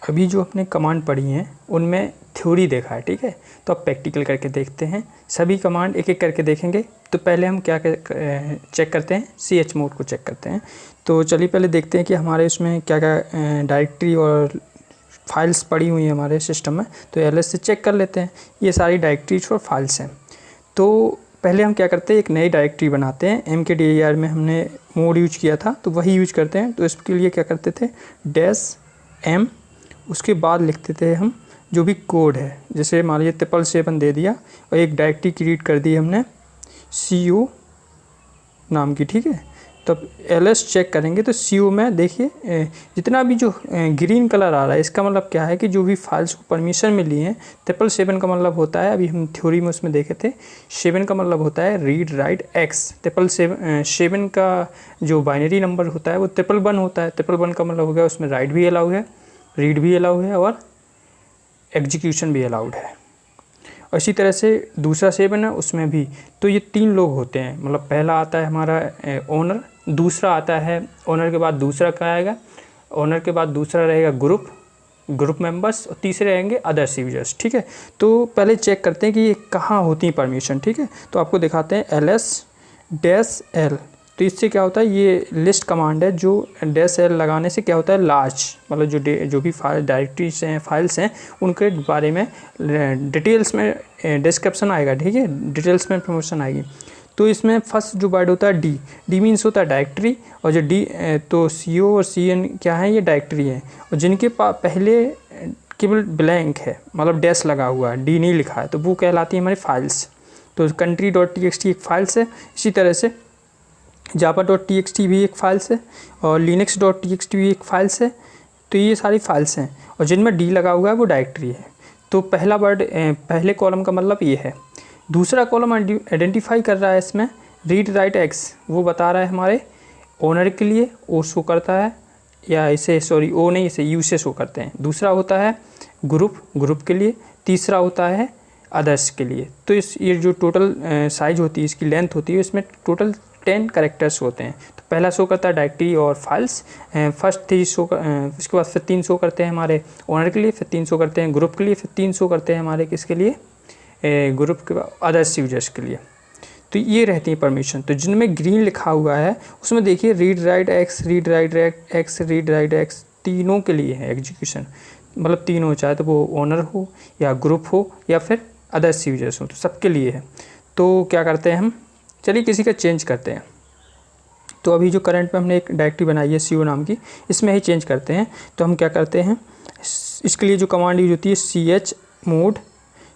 अभी जो अपने कमांड पढ़ी हैं उनमें थ्योरी देखा है, ठीक है। तो अब प्रैक्टिकल करके देखते हैं। सभी कमांड एक एक करके देखेंगे। तो पहले हम क्या चेक करते हैं, CH मोड को चेक करते हैं। तो चलिए पहले देखते हैं कि हमारे उसमें क्या क्या डायरेक्टरी और फाइल्स पड़ी हुई हैं हमारे सिस्टम में। तो LS से चेक कर लेते हैं। ये सारी डायरेक्टरीज और फाइल्स हैं। तो पहले हम क्या करते हैं, एक नई डायरेक्टरी बनाते हैं। MKDIR में हमने मोड यूज किया था तो वही यूज करते हैं। तो इसके लिए क्या करते थे, -M, उसके बाद लिखते थे हम जो भी कोड है। जैसे मान लीजिए 777 दे दिया और एक डायरेक्टरी क्रिएट कर दी हमने CO नाम की, ठीक है। तब LS चेक करेंगे तो CO में देखिए जितना भी जो ग्रीन कलर आ रहा है, इसका मतलब क्या है कि जो भी फाइल्स को परमिशन मिली है। 777 का मतलब होता है, अभी हम थ्योरी में उसमें देखे थे, 7 का मतलब होता है रीड राइट एक्स। 777 का जो बाइनरी नंबर होता है वो 111 होता है। 111 का मतलब हो गया उसमें राइट भी अलाउ है, रीड भी अलाउ है और एग्जीक्यूशन भी अलाउड है। और इसी तरह से दूसरा 7 है उसमें भी। तो ये 3 लोग होते हैं, मतलब पहला आता है हमारा ओनर, दूसरा आता है ओनर के बाद दूसरा क्या आएगा, ओनर के बाद दूसरा रहेगा ग्रुप मेंबर्स और तीसरे रहेंगे अदर्स यूजर्स, ठीक है। तो पहले चेक करते हैं कि ये कहाँ होती है परमिशन, ठीक है। तो आपको दिखाते हैं LS-L। तो इससे क्या होता है, ये लिस्ट कमांड है जो -L लगाने से क्या होता है, लार्ज मतलब जो भी फाइल डायरेक्टरीज हैं, फाइल्स हैं, उनके बारे में डिटेल्स में डिस्क्रिप्शन आएगा, ठीक है, डिटेल्स में इंफॉर्मेशन आएगी। तो इसमें फर्स्ट जो वर्ड होता है डी मीन्स होता है डायरेक्टरी, और जो तो CO और CN क्या है, ये डायरेक्टरी है। और जिनके पास पहले केवल ब्लैंक है, मतलब डैश लगा हुआ है, D नहीं लिखा है, तो वो कहलाती है हमारी फाइल्स। तो country.txt एक फाइल्स है। इसी तरह से java.txt भी एक फाइल्स है और linux.txt भी एक फाइल्स है। तो ये सारी फाइल्स हैं और जिनमें D लगा हुआ है वो डायरेक्टरी है। तो पहला वर्ड पहले कॉलम का मतलब ये है। दूसरा कॉलम आइडेंटिफाई कर रहा है इसमें रीड राइट एक्स, वो बता रहा है हमारे ओनर के लिए, ओ शो करता है, या इसे ओ नहीं, इसे यू से शो करते हैं। दूसरा होता है ग्रुप के लिए, तीसरा होता है अदर्स के लिए। तो ये जो टोटल साइज होती है, इसकी लेंथ होती है, इसमें टोटल 10 कैरेक्टर्स होते हैं। तो पहला शो करता है डायरेक्टरी और फाइल्स, फर्स्ट 3 शो उसके बाद फिर 3 शो करते हैं हमारे ओनर के लिए, फिर 3 शो करते हैं ग्रुप के लिए, फिर 3 शो करते हैं हमारे किसके लिए, ग्रुप के बाद अदर्स यूजर्स के लिए। तो ये रहती है परमिशन। तो जिनमें ग्रीन लिखा हुआ है उसमें देखिए रीड राइट एक्स तीनों के लिए है एग्जीक्यूशन, मतलब तीनों, चाहे तो वो ओनर हो या ग्रुप हो या फिर अदर्स यूजर्स हो, तो सबके लिए है। तो क्या करते हैं हम, चलिए किसी का चेंज करते हैं। तो अभी जो करंट में हमने एक डायरेक्टरी बनाई है CO नाम की, इसमें ही चेंज करते हैं। तो हम क्या करते हैं, इसके लिए जो कमांड यूज होती है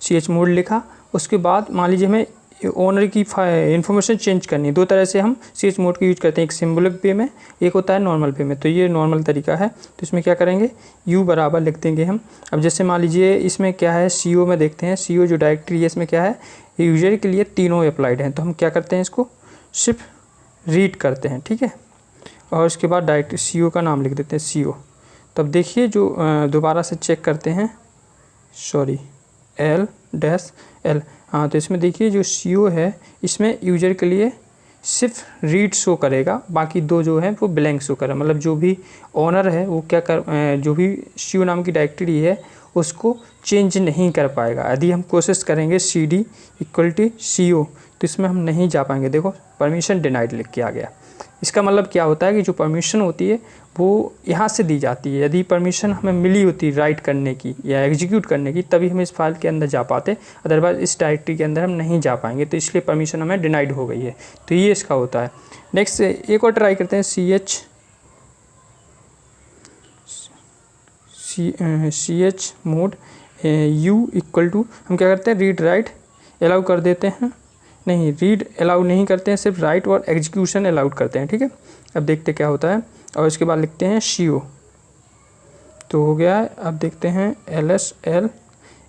CH मोड लिखा। उसके बाद मान लीजिए हमें ओनर की इन्फॉर्मेशन चेंज करनी है। 2 तरह से हम CH मोड का यूज करते हैं, एक सिंबॉलिक वे में, एक होता है नॉर्मल वे में। तो ये नॉर्मल तरीका है। तो इसमें क्या करेंगे, U बराबर लिख देंगे हम। अब जैसे मान लीजिए इसमें क्या है, CO में देखते हैं, CO जो डायरेक्टरी है इसमें क्या है, यूजर के लिए तीनों अप्लाइड हैं। तो हम क्या करते हैं, इसको सिर्फ रीड करते हैं, ठीक है। और उसके बाद डायरेक्टरी CO का नाम लिख देते हैं CO। तब देखिए जो दोबारा से चेक करते हैं, L-L, हाँ, तो इसमें देखिए जो CO है इसमें यूजर के लिए सिर्फ रीड शो करेगा, बाकी 2 जो है वो ब्लैंक शो करेगा। मतलब जो भी ओनर है वो जो भी CO नाम की डायरेक्टरी है उसको चेंज नहीं कर पाएगा। यदि हम कोशिश करेंगे CD = CO तो इसमें हम नहीं जा पाएंगे। देखो परमिशन डिनाइड लिख के आ गया। इसका मतलब क्या होता है कि जो परमिशन होती है वो यहाँ से दी जाती है। यदि परमिशन हमें मिली होती राइट करने की या एग्जीक्यूट करने की, तभी हम इस फाइल के अंदर जा पाते, अदरवाइज इस डायरेक्टरी के अंदर हम नहीं जा पाएंगे। तो इसलिए परमिशन हमें डिनाइड हो गई है। तो ये इसका होता है। नेक्स्ट एक और ट्राई करते हैं, CH मोड U = हम क्या करते हैं, रीड राइट अलाउ कर देते हैं, नहीं रीड अलाउ नहीं करते हैं, सिर्फ राइट और एग्जीक्यूशन अलाउड करते हैं, ठीक है। अब देखते क्या होता है। और इसके बाद लिखते हैं CO, तो हो गया है। अब देखते हैं LS-L,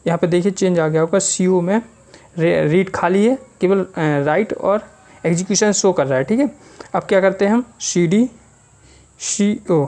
यहाँ पे देखिए चेंज आ गया होगा। CO में रीड खाली है, केवल राइट और एग्जीक्यूशन शो कर रहा है, ठीक है। अब क्या करते हैं हम, CD CO।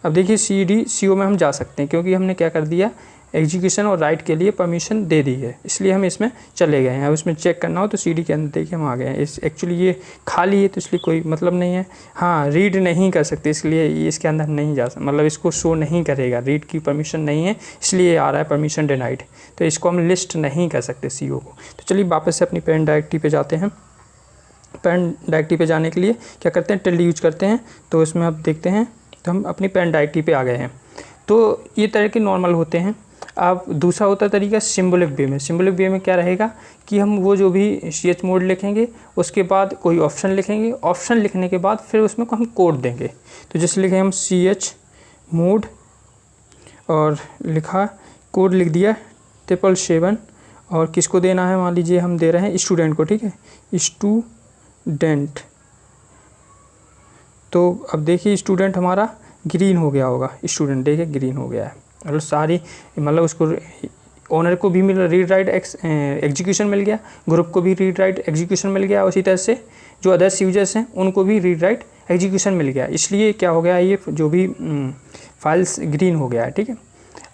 अब देखिए CO में हम जा सकते हैं क्योंकि हमने क्या कर दिया, एग्जीक्यूशन और राइट के लिए परमिशन दे दी है, इसलिए हम इसमें चले गए हैं। अब इसमें चेक करना हो तो CD के अंदर देखिए हम आ गए हैं। इस एक्चुअली ये खाली है तो इसलिए कोई मतलब नहीं है। हाँ, रीड नहीं कर सकते इसलिए ये इसके अंदर नहीं जा सकता, मतलब इसको शो नहीं करेगा, रीड की परमिशन नहीं है इसलिए आ रहा है परमिशन डिनाइड। तो इसको हम लिस्ट नहीं कर सकते CO को। तो चलिए वापस से अपनी पेरेंट डायरेक्टरी पे जाते हैं। पेरेंट डायरेक्टरी पे जाने के लिए क्या करते हैं, टिल्ड यूज करते हैं। तो इसमें अब देखते हैं तो हम अपनी पेरेंट डायरेक्टरी पे आ गए हैं। तो ये तरह के नॉर्मल होते हैं। अब दूसरा होता है तरीका सिंबॉलिक वे में। सिंबॉलिक वे में क्या रहेगा कि हम वो जो भी chmod लिखेंगे उसके बाद कोई ऑप्शन लिखेंगे, ऑप्शन लिखने के बाद फिर उसमें हम कोड देंगे। तो जैसे लिखे हम chmod और लिखा, कोड लिख दिया 777 और किसको देना है, मान लीजिए हम दे रहे हैं स्टूडेंट को, ठीक है, स्टूडेंट। तो अब देखिए स्टूडेंट हमारा ग्रीन हो गया होगा, स्टूडेंट देखिए ग्रीन हो गया है। मतलब सारी मतलब उसको ओनर को भी मिल रीड राइट एग्जीक्यूशन मिल गया, ग्रुप को भी रीड राइट एग्जीक्यूशन मिल गया, उसी तरह से जो अदर्स यूजर्स हैं उनको भी रीड राइट एग्जीक्यूशन मिल गया। इसलिए क्या हो गया, ये जो भी फाइल्स ग्रीन हो गया है, ठीक है।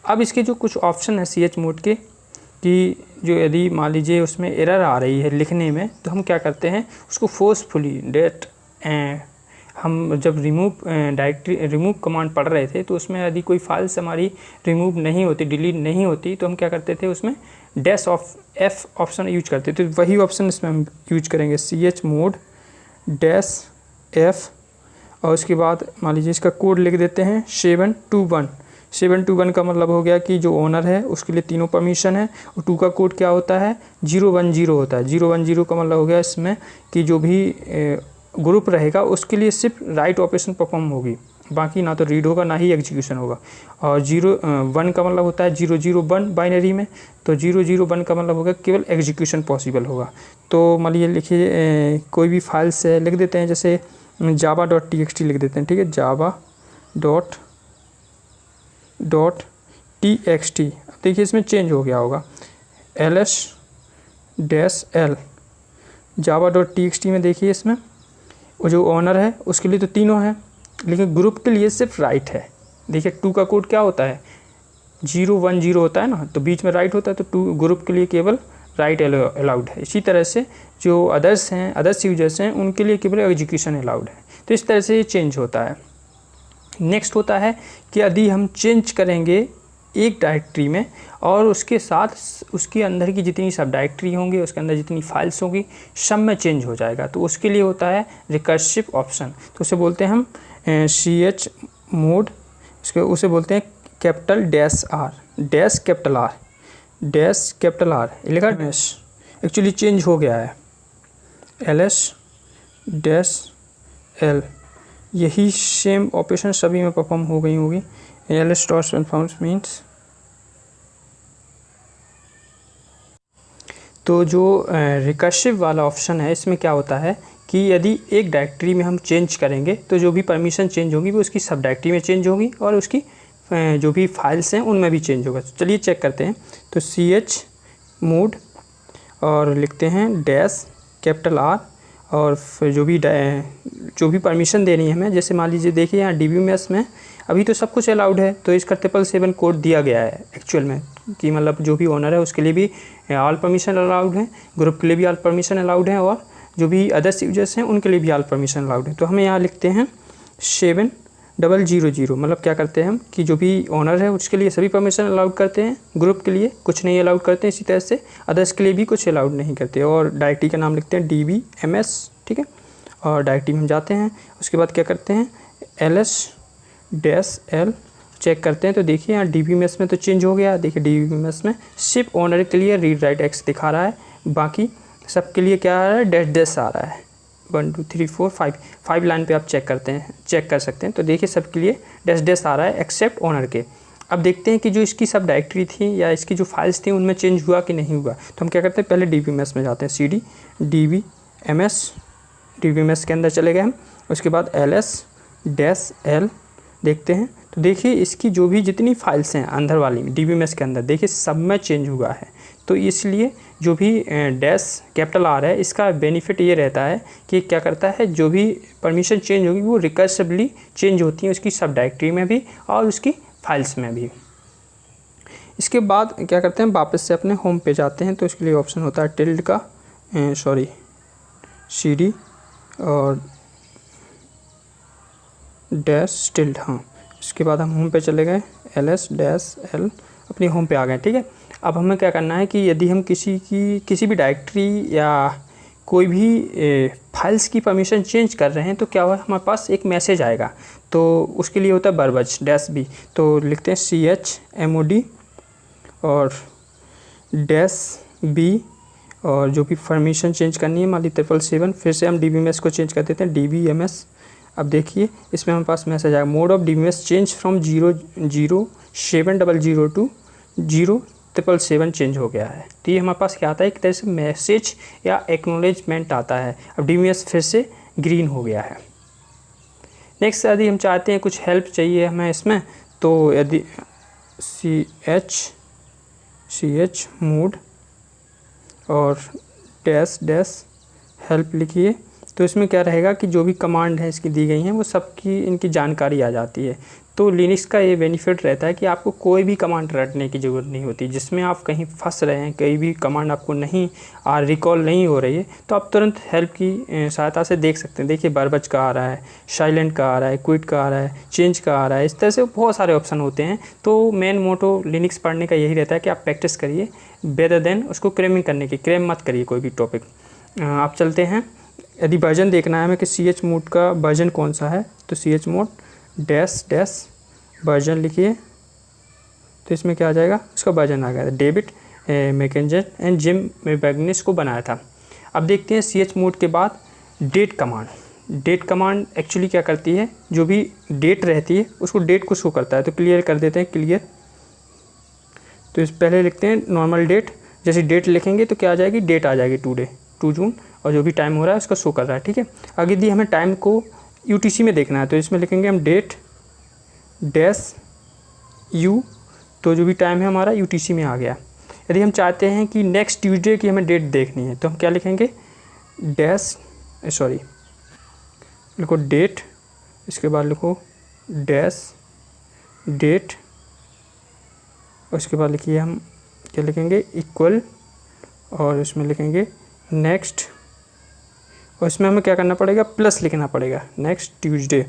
अब इसके जो कुछ ऑप्शन है chmod के कि जो यदि मान लीजिए उसमें एरर आ रही है लिखने में, तो हम क्या करते हैं उसको फोर्सफुली डेट हम जब रिमूव कमांड पढ़ रहे थे तो उसमें यदि कोई फाइल्स हमारी रिमूव नहीं होती, डिलीट नहीं होती, तो हम क्या करते थे उसमें -F ऑप्शन यूज करते थे। तो वही ऑप्शन इसमें हम यूज करेंगे chmod -F और उसके बाद मान लीजिए इसका कोड लिख देते हैं 721। 721 का मतलब हो गया कि जो ओनर है उसके लिए तीनों परमिशन है, और 2 का कोड क्या होता है 010 होता है। 010 का मतलब हो गया इसमें कि जो भी ग्रुप रहेगा उसके लिए सिर्फ राइट ऑपरेशन परफॉर्म होगी, बाकी ना तो रीड होगा ना ही एग्जीक्यूशन होगा। और 01 का मतलब होता है 001 बाइनरी में, तो 001 का मतलब होगा केवल एग्जीक्यूशन पॉसिबल होगा। तो मान लीजिए लिखिए कोई भी फाइल से लिख देते हैं, जैसे java.txt लिख देते हैं, ठीक है, java.txt। अब देखिए इसमें चेंज हो गया होगा ls-l java.txt में। देखिए इसमें वो जो ओनर है उसके लिए तो तीनों है, लेकिन ग्रुप के लिए सिर्फ राइट है। देखिए 2 का कोड क्या होता है 010 होता है ना, तो बीच में राइट होता है, तो 2 ग्रुप के लिए केवल राइट अलाउड है। इसी तरह से जो अदर्स यूजर्स हैं उनके लिए केवल एग्जीक्यूशन अलाउड है। तो इस तरह से ये चेंज होता है। नेक्स्ट होता है कि यदि हम चेंज करेंगे एक डायरेक्टरी में और उसके साथ उसके अंदर की जितनी सब डायरेक्टरी होंगी, उसके अंदर जितनी फाइल्स होंगी, सब में चेंज हो जाएगा। तो उसके लिए होता है रिकर्सिव ऑप्शन। तो उसे बोलते हैं हम chmod, उसे बोलते हैं -R लिखा एक्चुअली चेंज हो गया है ls-l। यही सेम ऑपरेशन सभी में परफॉर्म हो गई होगी। ls मीन्स तो जो रिकर्सिव वाला ऑप्शन है इसमें क्या होता है कि यदि एक डायरेक्टरी में हम चेंज करेंगे तो जो भी परमिशन चेंज होगी वो उसकी सब डायरेक्टरी में चेंज होगी और उसकी जो भी फाइल्स हैं उनमें भी चेंज होगा। तो चलिए चेक करते हैं। तो chmod और लिखते हैं -R और फिर जो भी परमिशन देनी है हमें, जैसे मान लीजिए देखिए यहाँ DBMS में अभी तो सब कुछ अलाउड है, तो इसका 777 कोड दिया गया है एक्चुअल में कि मतलब जो भी ओनर है उसके लिए भी ऑल परमिशन अलाउड है, ग्रुप के लिए भी ऑल परमिशन अलाउड है, और जो भी अदर्स यूजर्स हैं उनके लिए भी ऑल परमिशन अलाउड है। तो हमें यहाँ लिखते हैं 7000, मतलब क्या करते हैं हम कि जो भी ओनर है उसके लिए सभी परमिशन अलाउड करते हैं, ग्रुप के लिए कुछ नहीं अलाउड करते हैं, इसी तरह से अदर्स के लिए भी कुछ अलाउड नहीं करते। और डायरेक्टरी का नाम लिखते हैं DBMS, ठीक है, और डायरेक्टरी में हम जाते हैं। उसके बाद क्या करते हैं ls-l चेक करते हैं। तो देखिए यहाँ DBMS में तो चेंज हो गया। देखिए DBMS में सिर्फ ओनर के लिए रीड राइट एक्स दिखा रहा है, बाकी सबके लिए क्या आ रहा है डैश आ रहा है। 1 2 3 4 5 लाइन पे आप चेक कर सकते हैं। तो देखिए सबके लिए डैश आ रहा है एक्सेप्ट ओनर के। अब देखते हैं कि जो इसकी सब डायरेक्टरी थी या इसकी जो फाइल्स थी उनमें चेंज हुआ कि नहीं हुआ। तो हम क्या करते हैं पहले DBMS में जाते हैं, CD DBMS के अंदर चले गए हम। उसके बाद ls-l देखते हैं। तो देखिए इसकी जो भी जितनी फाइल्स हैं अंदर वाली DBMS के अंदर देखिए सब में चेंज हुआ है। तो इसलिए जो भी $R है इसका बेनिफिट ये रहता है कि क्या करता है जो भी परमिशन चेंज होगी वो रिकर्सिवली चेंज होती है उसकी सब डायरेक्टरी में भी और उसकी फाइल्स में भी। इसके बाद क्या करते हैं, वापस से अपने होम पे जाते हैं। तो इसके लिए ऑप्शन होता है टिल्ड का, सॉरी CD और डैश टिल्ड, हाँ। इसके बाद हम होम पे चले गए, LS-L, अपनी होम पे आ गए, ठीक है। अब हमें क्या करना है कि यदि हम किसी भी डायरेक्टरी या कोई भी फाइल्स की परमिशन चेंज कर रहे हैं तो क्या हुआ, हमारे पास एक मैसेज आएगा। तो उसके लिए होता है -B, तो लिखते हैं CHMOD और -B, और जो भी परमिशन चेंज करनी है मान ली 777, फिर से हम DBMS को चेंज कर देते हैं DBMS। अब देखिए इसमें हमारे पास मैसेज आएगा, mode of DBMS change from 00700 to 0777 change हो गया है। तो ये हमारे पास क्या आता है, एक तरह से मैसेज या एक्नॉलेजमेंट आता है। अब DBMS फिर से ग्रीन हो गया है। नेक्स्ट यदि हम चाहते हैं कुछ हेल्प चाहिए हमें इसमें, तो यदि CH मोड और डैश हेल्प लिखिए, तो इसमें क्या रहेगा कि जो भी कमांड है इसकी दी गई हैं वो सबकी इनकी जानकारी आ जाती है। तो लिनक्स का ये बेनिफिट रहता है कि आपको कोई भी कमांड रटने की ज़रूरत नहीं होती। जिसमें आप कहीं फंस रहे हैं, कोई भी कमांड आपको नहीं रिकॉल नहीं हो रही है, तो आप तुरंत हेल्प की सहायता से देख सकते हैं। देखिए बरबच का आ रहा है, साइलेंट का आ रहा है, क्विट का आ रहा है, चेंज का आ रहा है, इस तरह से बहुत सारे ऑप्शन होते हैं। तो मेन मोटो लिनक्स पढ़ने का यही रहता है कि आप प्रैक्टिस करिए बेदर देन उसको क्रेमिंग करने की। क्रेम मत करिए कोई भी टॉपिक। आप चलते हैं, यदि वर्जन देखना है हमें कि CH मोड का वर्जन कौन सा है, तो CH मोड डैश वर्जन लिखिए। तो इसमें क्या आ जाएगा, इसका वर्जन आ गया, डेविड मैकेंजर एंड जिम बैगनिस को बनाया था। अब देखते हैं CH मोड के बाद डेट कमांड एक्चुअली क्या करती है, जो भी डेट रहती है उसको डेट को शो करता है। तो क्लियर कर देते हैं, क्लियर। तो इस पहले लिखते हैं नॉर्मल डेट, जैसे डेट लिखेंगे तो क्या आ जाएगी, डेट आ जाएगी टुडे 2 जून, और जो भी टाइम हो रहा है उसका शो कर रहा है, ठीक है। अगर यदि हमें टाइम को UTC में देखना है तो इसमें लिखेंगे हम डेट डैश U, तो जो भी टाइम है हमारा UTC में आ गया। यदि हम चाहते हैं कि नेक्स्ट ट्यूसडे की हमें डेट देखनी है तो हम क्या लिखेंगे, लिखो डेट, इसके बाद लिखो डैश डेट, और इसके बाद लिखिए हम क्या लिखेंगे, इक्वल, और इसमें लिखेंगे नेक्स्ट, और इसमें हमें क्या करना पड़ेगा, प्लस लिखना पड़ेगा, नेक्स्ट ट्यूसडे।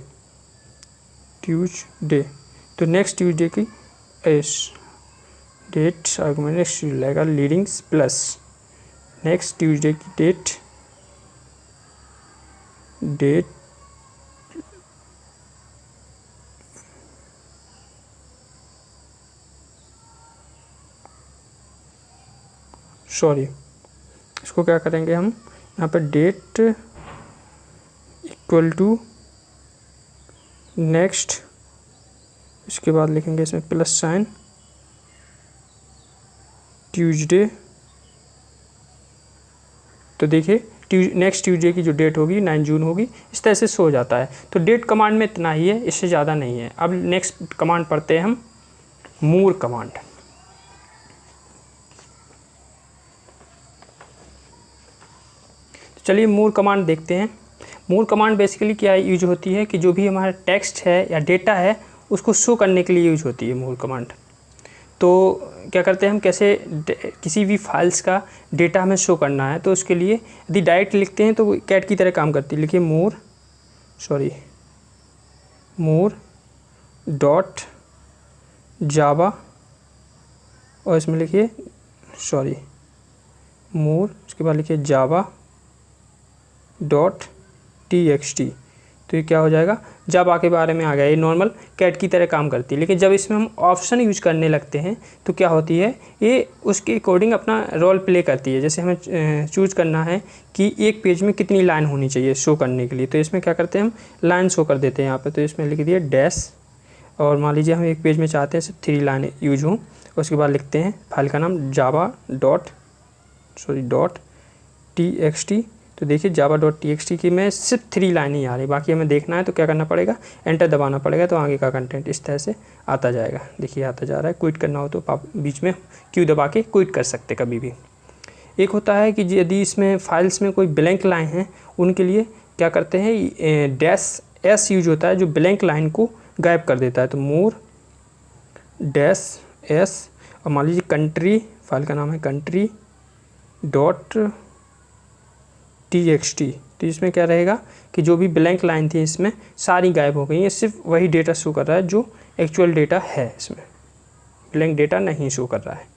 तो नेक्स्ट ट्यूसडे की डेट आर्गुमेंट नेक्स्ट लगेगा लीडिंग्स प्लस नेक्स्ट ट्यूसडे की डेट सॉरी, इसको क्या करेंगे हम यहाँ पर डेट इक्वल टू नेक्स्ट, इसके बाद लिखेंगे इसमें प्लस साइन ट्यूसडे। तो देखिए नेक्स्ट ट्यूसडे की जो डेट होगी 9 जून होगी, इस तरह से शो जाता है। तो डेट कमांड में इतना ही है, इससे ज़्यादा नहीं है। अब नेक्स्ट कमांड पढ़ते हैं हम, मूर कमांड। चलिए मूर कमांड देखते हैं। मूर कमांड बेसिकली क्या यूज होती है कि जो भी हमारा टेक्स्ट है या डेटा है उसको शो करने के लिए यूज होती है मूर कमांड। तो क्या करते हैं हम, कैसे किसी भी फाइल्स का डेटा हमें शो करना है तो उसके लिए यदि डायरेक्ट लिखते हैं तो कैट की तरह काम करती है। लिखिए मूर डॉट जावा, और इसमें लिखिए मूर, उसके बाद लिखिए जावा डॉट TXT। तो ये क्या हो जाएगा, जावा के बारे में आ गया। ये नॉर्मल कैट की तरह काम करती है, लेकिन जब इसमें हम ऑप्शन यूज करने लगते हैं तो क्या होती है, ये उसके अकॉर्डिंग अपना रोल प्ले करती है। जैसे हमें चूज करना है कि एक पेज में कितनी लाइन होनी चाहिए शो करने के लिए, तो इसमें क्या करते हैं हम लाइन शो कर देते हैं यहाँ पर। तो इसमें लिख दिए डैश, और मान लीजिए हम एक पेज में चाहते हैं सिर्फ 3 लाइन यूज हों, उसके बाद लिखते हैं फाइल का नाम जावा डॉट TXT। तो देखिए जावा डॉट TXT की में सिर्फ 3 लाइन ही आ रही, बाकी हमें देखना है तो क्या करना पड़ेगा, एंटर दबाना पड़ेगा, तो आगे का कंटेंट इस तरह से आता जाएगा। देखिए आता जा रहा है। क्विट करना हो तो आप बीच में क्यू दबा के क्विट कर सकते कभी भी। एक होता है कि यदि इसमें फाइल्स में कोई ब्लैंक लाइन है, उनके लिए क्या करते हैं, -S यूज होता है जो ब्लैंक लाइन को गायब कर देता है। तो मोर -S एस और मान लीजिए कंट्री, फाइल का नाम है कंट्री डॉट txt। तो इसमें क्या रहेगा कि जो भी ब्लैंक लाइन थी इसमें सारी गायब हो गई हैं, सिर्फ वही डेटा शो कर रहा है जो एक्चुअल डेटा है, इसमें ब्लैंक डेटा नहीं शो कर रहा है।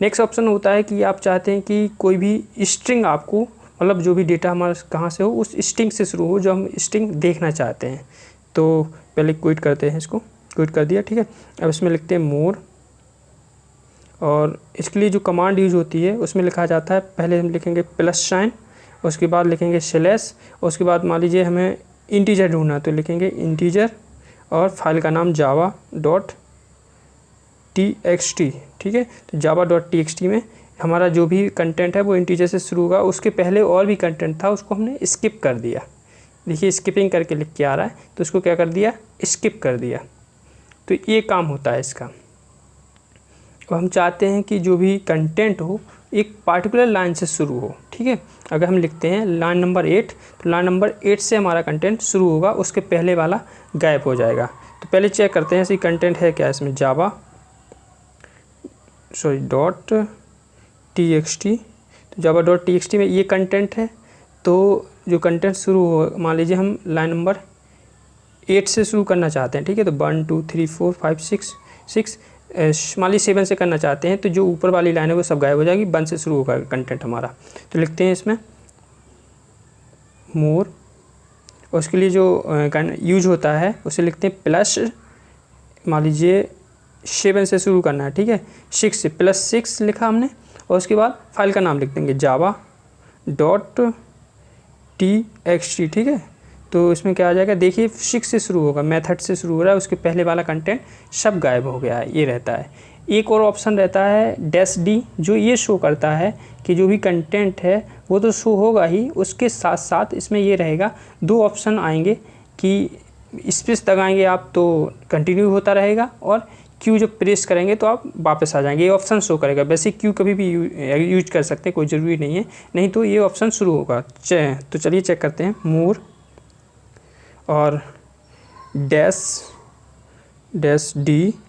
नेक्स्ट ऑप्शन होता है कि आप चाहते हैं कि कोई भी स्ट्रिंग आपको, मतलब जो भी डेटा हमारा कहाँ से हो उस स्ट्रिंग से शुरू हो जो हम स्ट्रिंग देखना चाहते हैं। तो पहले क्विट करते हैं, इसको क्विट कर दिया, ठीक है। अब इसमें लिखते हैं मोर, और इसके लिए जो कमांड यूज होती है उसमें लिखा जाता है, पहले हम लिखेंगे +, उसके बाद लिखेंगे स्लैश, उसके बाद मान लीजिए हमें इंटीजर ढूंढना तो लिखेंगे इंटीजर और फाइल का नाम java.txt, ठीक है। तो java.txt में हमारा जो भी कंटेंट है वो इंटीजर से शुरू होगा, उसके पहले और भी कंटेंट था उसको हमने स्किप कर दिया। देखिए स्किपिंग करके लिख के आ रहा है, तो उसको क्या कर दिया, स्किप कर दिया। तो ये काम होता है इसका। और हम चाहते हैं कि जो भी कंटेंट हो एक पार्टिकुलर लाइन से शुरू हो, ठीक है। अगर हम लिखते हैं लाइन नंबर 8, तो लाइन नंबर 8 से हमारा कंटेंट शुरू होगा, उसके पहले वाला गायब हो जाएगा। तो पहले चेक करते हैं ऐसी कंटेंट है क्या इसमें, .txt। तो java.txt में ये कंटेंट है। तो जो कंटेंट शुरू हो, मान लीजिए हम लाइन नंबर 8 से शुरू करना चाहते हैं, ठीक है। तो 1 2 3 4 5 6 मान लीजिए 7 से करना चाहते हैं, तो जो ऊपर वाली लाइन है वो सब गायब हो जाएगी, 1 से शुरू होगा कंटेंट हमारा। तो लिखते हैं इसमें मोर, और उसके लिए जो यूज होता है उसे लिखते हैं प्लस, मान लीजिए 7 से शुरू करना है, ठीक है। 6 से +6 लिखा हमने, और उसके बाद फाइल का नाम लिख देंगे java.txt, ठीक है। तो इसमें क्या आ जाएगा, देखिए 6 से शुरू होगा, मेथड से शुरू हो रहा है, उसके पहले वाला कंटेंट सब गायब हो गया है, ये रहता है। एक और ऑप्शन रहता है -d, जो ये शो करता है कि जो भी कंटेंट है वो तो शो होगा ही, उसके साथ साथ इसमें ये रहेगा, 2 ऑप्शन आएंगे कि स्पेस दबाएंगे आप तो कंटिन्यू होता रहेगा, और क्यू जब प्रेस करेंगे तो आप वापस आ जाएंगे, ये ऑप्शन शो करेगा। वैसे क्यू कभी भी यूज कर सकते हैं, कोई ज़रूरी नहीं है, नहीं तो ये ऑप्शन शुरू होगा। तो चलिए चेक करते हैं, मोर और -d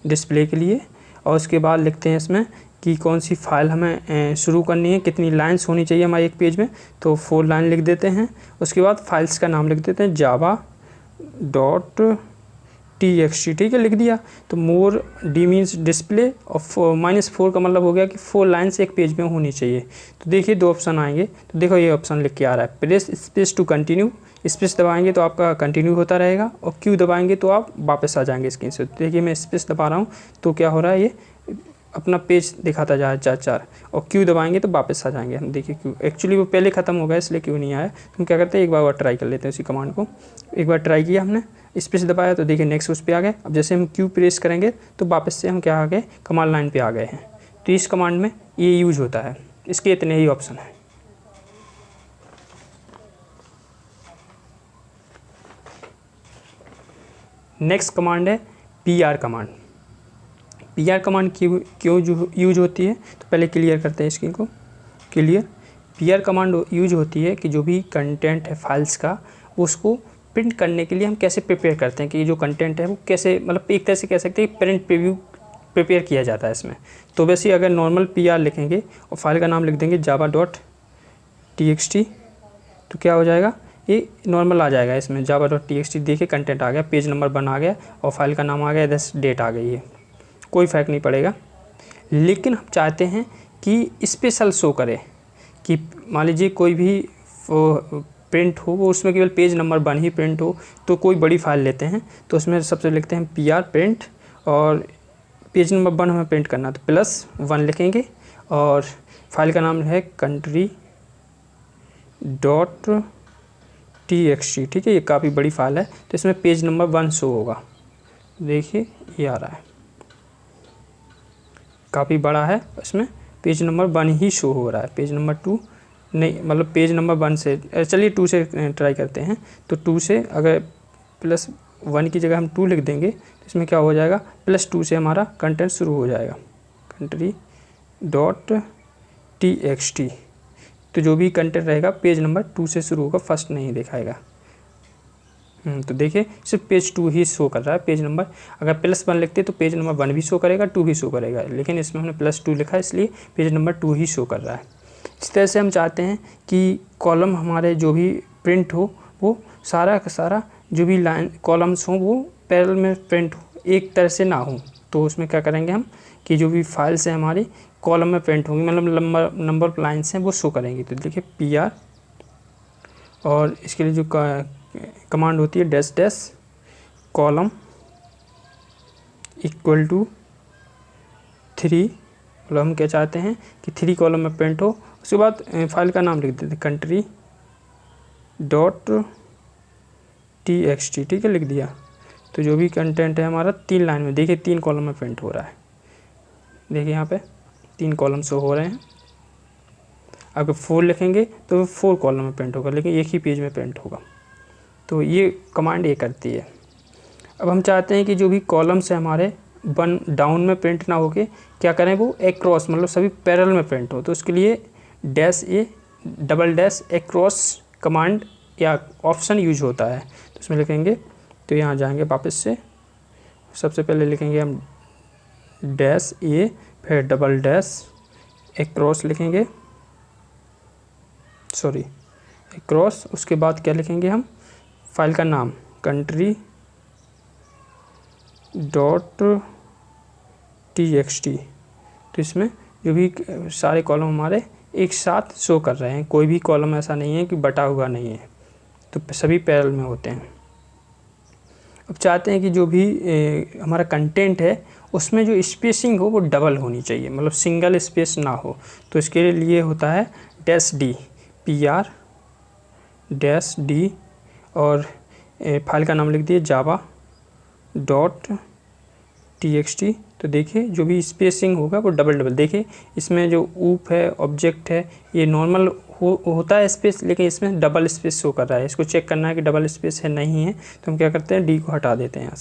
डिस्प्ले के लिए, और उसके बाद लिखते हैं इसमें कि कौन सी फाइल हमें शुरू करनी है, कितनी लाइन्स होनी चाहिए हमारे एक पेज में, तो 4 लाइन लिख देते हैं। उसके बाद फाइल्स का नाम लिख देते हैं java.txt, ठीक है, लिख दिया। तो मोर डी मीन्स डिस्प्ले, और -4 का मतलब हो गया कि 4 लाइन्स एक पेज में होनी चाहिए। तो देखिए 2 ऑप्शन आएंगे, तो देखो ये ऑप्शन लिख के आ रहा है, press space to continue, space दबाएंगे तो आपका कंटिन्यू होता रहेगा, और क्यू दबाएंगे तो आप वापस आ जाएंगे स्क्रीन से। देखिए मैं स्पेस दबा रहा हूँ तो क्या हो रहा है, ये अपना पेज दिखाता जा रहा है 4, और क्यू दबाएंगे तो वापस आ जाएंगे हम। देखिए क्यू एक्चुअली वो पहले ख़त्म हो गया, इसलिए क्यू नहीं आया। हम क्या करते हैं, एक बार और ट्राई कर लेते हैं उसी कमांड को। एक बार ट्राई किया हमने, स्पेस दबाया तो देखिए नेक्स्ट उस पर आ गए। अब जैसे हम क्यू प्रेस करेंगे तो वापस से हम क्या आ गए, कमांड लाइन पे आ गए हैं। तो इस कमांड में ये यूज होता है, इसके इतने ही ऑप्शन हैं। नेक्स्ट कमांड है PR कमांड। PR कमांड क्यों यूज होती है, तो पहले क्लियर करते हैं इसकी को। क्लियर, PR कमांड यूज होती है कि जो भी कंटेंट है फाइल्स का, उसको प्रिंट करने के लिए हम कैसे प्रिपेयर करते हैं, कि जो कंटेंट है वो कैसे, मतलब एक तरह से कह सकते हैं प्रिंट प्रीव्यू प्रिपेयर किया जाता है इसमें। तो वैसे अगर नॉर्मल PR लिखेंगे और फाइल का नाम लिख देंगे java.txt, तो क्या हो जाएगा, ये नॉर्मल आ जाएगा इसमें java.txt। देखिए कंटेंट आ गया, पेज नंबर 1 आ गया, और फाइल का नाम आ गया, इधर डेट आ गई है, कोई फ़र्क नहीं पड़ेगा। लेकिन हम चाहते हैं कि स्पेशल शो करे, कि मान लीजिए कोई भी प्रिंट हो वो उसमें केवल पेज नंबर 1 ही प्रिंट हो, तो कोई बड़ी फाइल लेते हैं तो उसमें सबसे लिखते हैं PR प्रिंट, और पेज नंबर 1 हमें प्रिंट करना, तो +1 लिखेंगे, और फाइल का नाम है country.txt, ठीक है। ये काफ़ी बड़ी फाइल है, तो इसमें पेज नंबर 1 शो होगा। देखिए ये आ रहा है, काफ़ी बड़ा है, इसमें पेज नंबर 1 ही शो हो रहा है, पेज नंबर 2 नहीं, मतलब पेज नंबर 1 से, चलिए 2 से ट्राई करते हैं। तो 2 से अगर +1 की जगह हम 2 लिख देंगे तो इसमें क्या हो जाएगा, +2 से हमारा कंटेंट शुरू हो जाएगा, country.txt। तो जो भी कंटेंट रहेगा पेज नंबर 2 से शुरू होगा, फर्स्ट नहीं दिखाएगा। तो देखिए सिर्फ पेज 2 ही शो कर रहा है, पेज नंबर। अगर +1 लिखते तो पेज नंबर 1 भी शो करेगा, 2 भी शो करेगा, लेकिन इसमें हमने +2 लिखा है इसलिए पेज नंबर 2 ही शो कर रहा है। इस तरह से हम चाहते हैं कि कॉलम हमारे जो भी प्रिंट हो वो सारा का सारा जो भी लाइन कॉलम्स हों वो पैरेलल में प्रिंट हो, एक तरह से ना हो। तो उसमें क्या करेंगे हम कि जो भी फाइल्स हैं हमारी कॉलम में प्रिंट होंगी, मतलब नंबर ऑफ लाइन्स हैं वो शो करेंगी। तो देखिए PR और इसके लिए जो कमांड होती है डैश कॉलम इक्वल टू 3, मतलब हम क्या चाहते हैं कि 3 कॉलम में प्रिंट हो। उसके बाद फाइल का नाम लिख देते हैं country.txt, ठीक है, लिख दिया। तो जो भी कंटेंट है हमारा 3 लाइन में, देखिए 3 कॉलम में प्रिंट हो रहा है। देखिए यहाँ पे 3 कॉलम शो हो रहे हैं। अगर 4 लिखेंगे तो 4 कॉलम में प्रिंट होगा, लेकिन एक ही पेज में प्रिंट होगा। तो ये कमांड ये करती है। अब हम चाहते हैं कि जो भी कॉलम्स है हमारे वन डाउन में प्रिंट ना होके क्या करें, वो एक्रॉस, मतलब सभी पैरेलल में प्रिंट हो। तो उसके लिए -A/एक्रॉस कमांड या ऑप्शन यूज होता है। तो उसमें लिखेंगे, तो यहाँ जाएंगे वापस से, सबसे पहले लिखेंगे हम -A फिर एक्रॉस लिखेंगे, सॉरी एक्रॉस। उसके बाद क्या लिखेंगे हम, फाइल का नाम country.txt। तो इसमें जो भी सारे कॉलम हमारे एक साथ शो कर रहे हैं, कोई भी कॉलम ऐसा नहीं है कि बटा हुआ नहीं है, तो सभी पैरेलल में होते हैं। अब चाहते हैं कि जो भी हमारा कंटेंट है उसमें जो स्पेसिंग हो वो डबल होनी चाहिए, मतलब सिंगल स्पेस ना हो। तो इसके लिए होता है -D PR-D और फाइल का नाम लिख दिए java.txt। तो देखिए जो भी स्पेसिंग होगा वो डबल, देखिए इसमें जो ऊप है, ऑब्जेक्ट है, ये नॉर्मल होता है स्पेस, लेकिन इसमें डबल स्पेस शो कर रहा है। इसको चेक करना है कि डबल स्पेस है नहीं है, तो हम क्या करते हैं D को हटा देते हैं।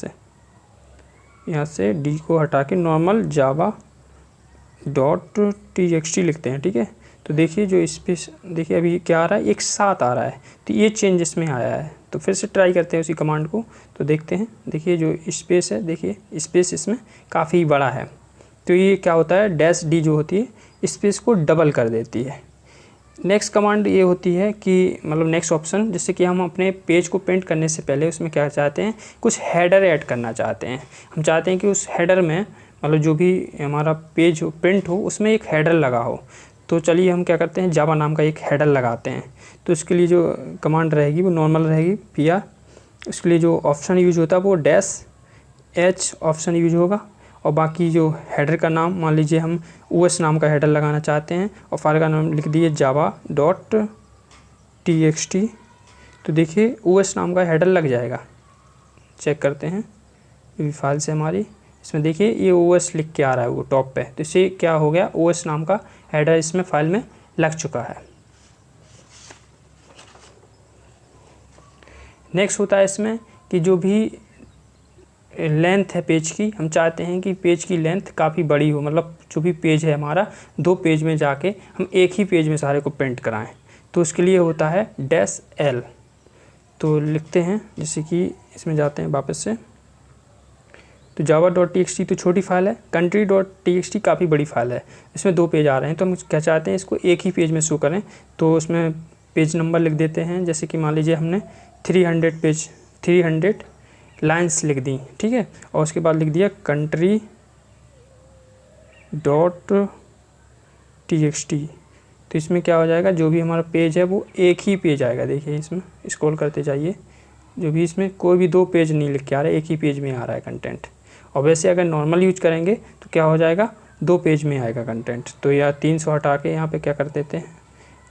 यहाँ से D को हटा के नॉर्मल java.txt लिखते हैं, ठीक है। तो देखिए जो स्पेस, देखिए अभी क्या आ रहा है, एक साथ आ रहा है, तो ये चेंज इसमें आया है। तो फिर से ट्राई करते हैं उसी कमांड को, तो देखते हैं। देखिए जो स्पेस है, देखिए स्पेस इसमें काफ़ी बड़ा है, तो ये क्या होता है -D जो होती है स्पेस को डबल कर देती है। नेक्स्ट कमांड ये होती है कि मतलब नेक्स्ट ऑप्शन, जिससे कि हम अपने पेज को प्रिंट करने से पहले उसमें क्या चाहते हैं, कुछ हेडर ऐड करना चाहते हैं। हम चाहते हैं कि उस हेडर में मतलब जो भी हमारा पेज प्रिंट हो उसमें एक हेडर लगा हो। तो चलिए हम क्या करते हैं, जावा नाम का एक हेडर लगाते हैं। तो इसके लिए जो कमांड रहेगी वो नॉर्मल रहेगी PR। उसके लिए जो ऑप्शन यूज होता है वो -H ऑप्शन यूज होगा, और बाकी जो हेडर का नाम, मान लीजिए हम OS नाम का हेडर लगाना चाहते हैं, और फाइल का नाम लिख दिए java.txt। तो देखिए OS नाम का हेडर लग जाएगा। चेक करते हैं ये फाइल से हमारी, इसमें देखिए ये OS लिख के आ रहा है वो टॉप पे। तो इससे क्या हो गया, OS नाम का हेडर इसमें फाइल में लग चुका है। नेक्स्ट होता है इसमें कि जो भी लेंथ है पेज की, हम चाहते हैं कि पेज की लेंथ काफ़ी बड़ी हो, मतलब जो भी पेज है हमारा 2 पेज में जाके हम एक ही पेज में सारे को प्रिंट कराएं। तो उसके लिए होता है -L। तो लिखते हैं, जैसे कि इसमें जाते हैं वापस से, तो java.txt तो छोटी फाइल है, country.txt काफ़ी बड़ी फाइल है, इसमें 2 पेज आ रहे हैं। तो हम क्या चाहते हैं, इसको एक ही पेज में शो करें। तो उसमें पेज नंबर लिख देते हैं, जैसे कि मान लीजिए हमने 300 लाइन्स लिख दी, ठीक है। और उसके बाद लिख दिया country.txt। तो इसमें क्या हो जाएगा, जो भी हमारा पेज है वो एक ही पेज आएगा। देखिए इसमें स्क्रॉल करते जाइए, जो भी इसमें कोई भी 2 पेज नहीं लिख के आ रहा है, एक ही पेज में आ रहा है कंटेंट। और वैसे अगर नॉर्मल यूज करेंगे तो क्या हो जाएगा, 2 पेज में आएगा कंटेंट। तो या 300 हटा के यहाँ पे क्या कर देते हैं,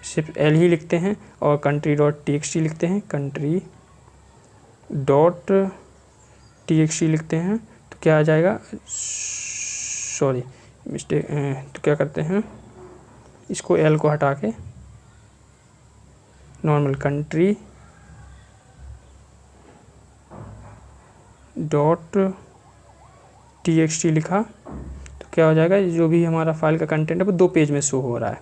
सिर्फ L ही लिखते हैं और country.txt लिखते हैं, country.txt लिखते हैं। तो क्या आ जाएगा, सॉरी मिस्टेक, तो क्या करते हैं, इसको L को हटा के नॉर्मल country.txt लिखा। तो क्या हो जाएगा, जो भी हमारा फाइल का कंटेंट है वो 2 पेज में शो हो रहा है।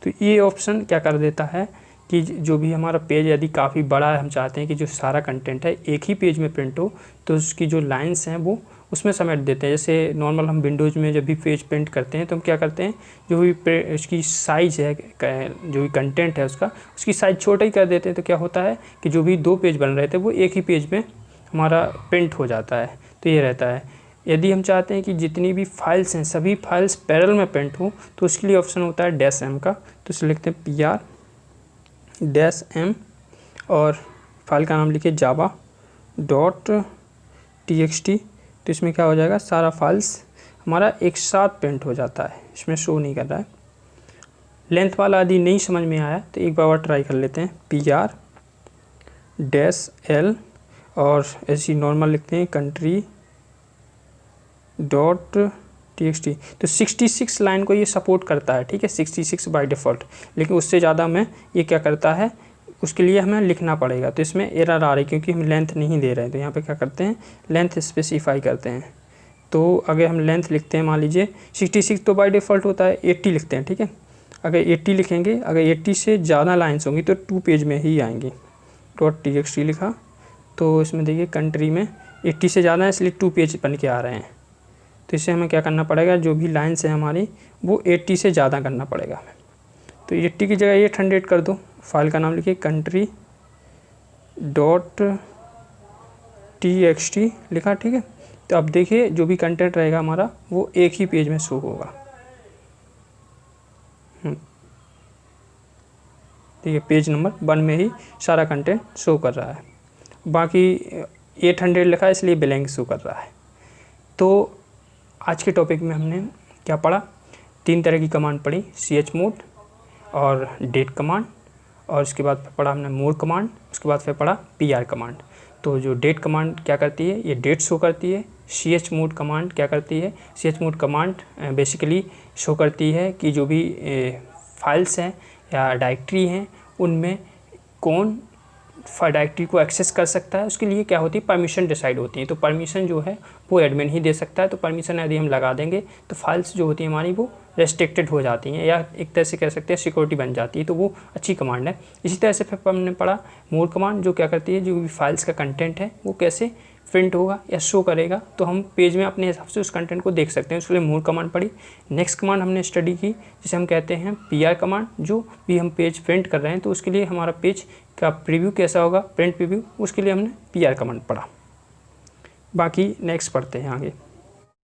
तो ये ऑप्शन क्या कर देता है कि जो भी हमारा पेज यदि काफ़ी बड़ा है, हम चाहते हैं कि जो सारा कंटेंट है एक ही पेज में प्रिंट हो, तो उसकी जो लाइंस हैं वो उसमें समेट देते हैं। जैसे नॉर्मल हम विंडोज़ में जब भी पेज प्रिंट करते हैं तो हम क्या करते हैं, जो भी उसकी साइज़ है, जो भी कंटेंट है उसकी साइज़ छोटा ही कर देते हैं। तो क्या होता है कि जो भी 2 पेज बन रहे थे वो एक ही पेज में हमारा प्रिंट हो जाता है। तो ये रहता है। यदि हम चाहते हैं कि जितनी भी फाइल्स हैं सभी फाइल्स पैरेलल में प्रिंट हो, तो उसके लिए ऑप्शन होता है -m का। तो इसे लिखते हैं PR-m और फाइल का नाम लिखिए java.txt। तो इसमें क्या हो जाएगा, सारा फाइल्स हमारा एक साथ प्रिंट हो जाता है, इसमें शो नहीं कर रहा है। लेंथ वाला यदि नहीं समझ में आया तो एक बार और ट्राई कर लेते हैं, PR-l और ऐसी नॉर्मल लिखते हैं country.txt। तो 66 लाइन को ये सपोर्ट करता है, ठीक है, 66 बाय डिफ़ॉल्ट। लेकिन उससे ज़्यादा में ये क्या करता है, उसके लिए हमें लिखना पड़ेगा। तो इसमें एरर आ रही क्योंकि हम लेंथ नहीं दे रहे हैं। तो यहाँ पे क्या करते हैं, लेंथ स्पेसिफाई करते हैं। तो अगर हम लेंथ लिखते हैं, मान लीजिए 66 तो बाय डिफ़ॉल्ट होता है, 80 लिखते हैं, ठीक है। अगर 80 लिखेंगे, अगर 80 से ज़्यादा लाइन्स होंगी तो 2 पेज में ही आएंगी। .txt लिखा, तो इसमें देखिए कंट्री में 80 से ज़्यादा है इसलिए 2 पेज बन के आ रहे हैं। तो इससे हमें क्या करना पड़ेगा, जो भी लाइन्स हैं हमारी वो 80 से ज़्यादा करना पड़ेगा हमें। तो 80 की जगह 800 कर दो। फाइल का नाम लिखिए country.txt लिखा, ठीक है। तो अब देखिए जो भी कंटेंट रहेगा हमारा वो एक ही पेज में शो होगा। ठीक है, पेज नंबर 1 में ही सारा कंटेंट शो कर रहा है। बाकी 800 लिखा है इसलिए ब्लैंक शो कर रहा है। तो आज के टॉपिक में हमने क्या पढ़ा, 3 तरह की कमांड पढ़ी, chmod और डेट कमांड, और उसके बाद पढ़ा हमने मोर कमांड, उसके बाद फिर पढ़ा PR कमांड। तो जो डेट कमांड क्या करती है, ये डेट शो करती है। chmod कमांड क्या करती है, chmod कमांड बेसिकली शो करती है कि जो भी फाइल्स हैं या डायरेक्टरी हैं उनमें कौन डायरेक्टरी को एक्सेस कर सकता है। उसके लिए क्या होती है, परमिशन डिसाइड होती है। तो परमिशन जो है वो एडमिन ही दे सकता है। तो परमिशन यदि हम लगा देंगे तो फाइल्स जो होती हैं हमारी वो रेस्ट्रिक्टेड हो जाती हैं, या एक तरह से कह सकते हैं सिक्योरिटी बन जाती है। तो वो अच्छी कमांड है। इसी तरह से फिर हमने पढ़ा मोर कमांड, जो क्या करती है, जो भी फाइल्स का कंटेंट है वो कैसे प्रिंट होगा या शो करेगा, तो हम पेज में अपने हिसाब से उस कंटेंट को देख सकते हैं। उसके लिए मोर कमांड पढ़ी। नेक्स्ट कमांड हमने स्टडी की जिसे हम कहते हैं PR कमांड। जो भी हम पेज प्रिंट कर रहे हैं तो उसके लिए हमारा पेज का प्रीव्यू कैसा होगा, प्रिंट प्रीव्यू, उसके लिए हमने PR कमांड पढ़ा। बाकी नेक्स्ट पढ़ते हैं आगे।